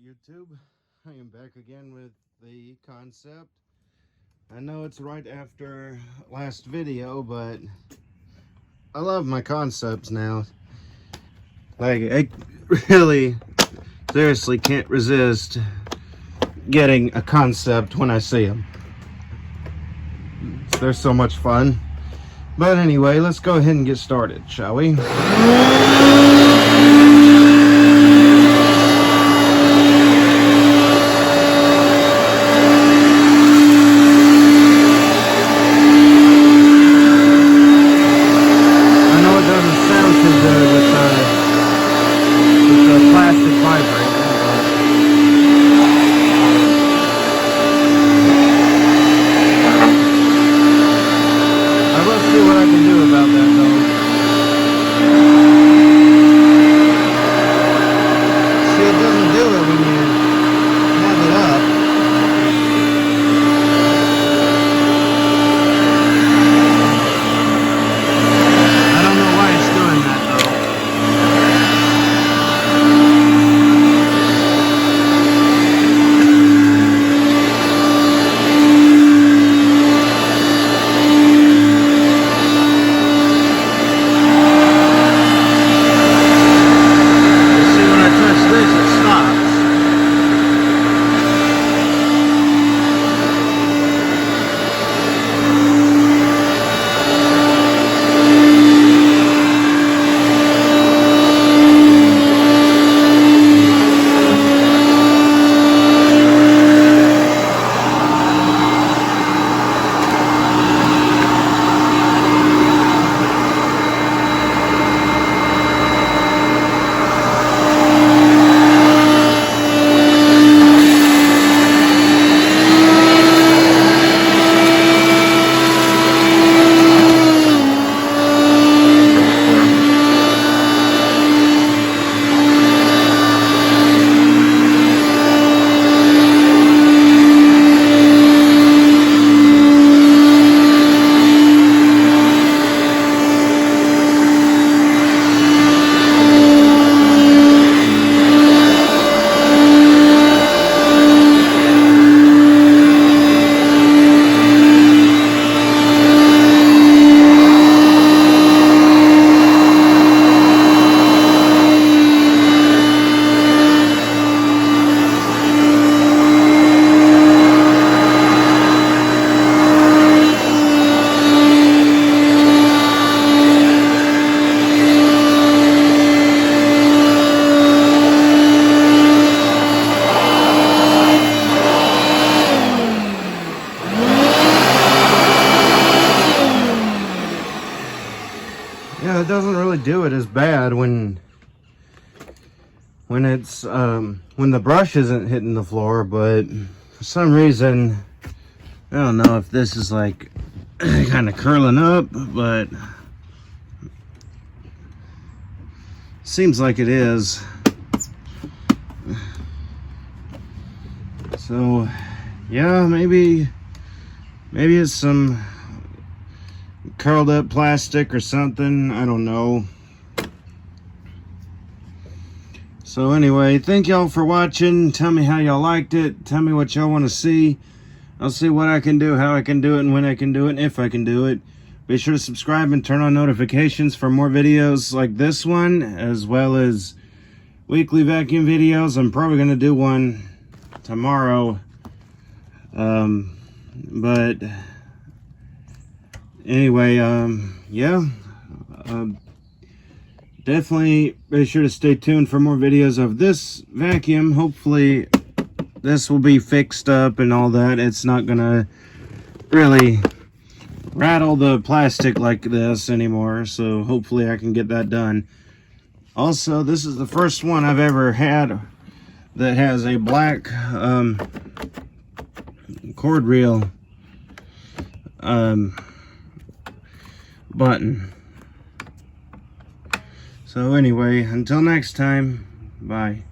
YouTube. I am back again with the concept. I know it's right after last video, but I love my concepts now. Like, I really seriously can't resist getting a concept when I see them. They're so much fun. But anyway, let's go ahead and get started, shall we? Yeah, it doesn't really do it as bad when it's when the brush isn't hitting the floor, but for some reason I don't know if this is like kind of curling up, but seems like it is. So yeah, maybe it's some curled up plastic or something, I don't know. So anyway, thank y'all for watching. Tell me how y'all liked it. Tell me what y'all want to see. I'll see what I can do, how I can do it, and when I can do it, and if I can do it. Be sure to subscribe and turn on notifications for more videos like this one, as well as weekly vacuum videos. I'm probably going to do one tomorrow. But anyway, yeah, definitely be sure to stay tuned for more videos of this vacuum. Hopefully this will be fixed up and all that. It's not gonna really rattle the plastic like this anymore, so hopefully I can get that done. Also, this is the first one I've ever had that has a black cord reel button. So anyway, until next time, bye.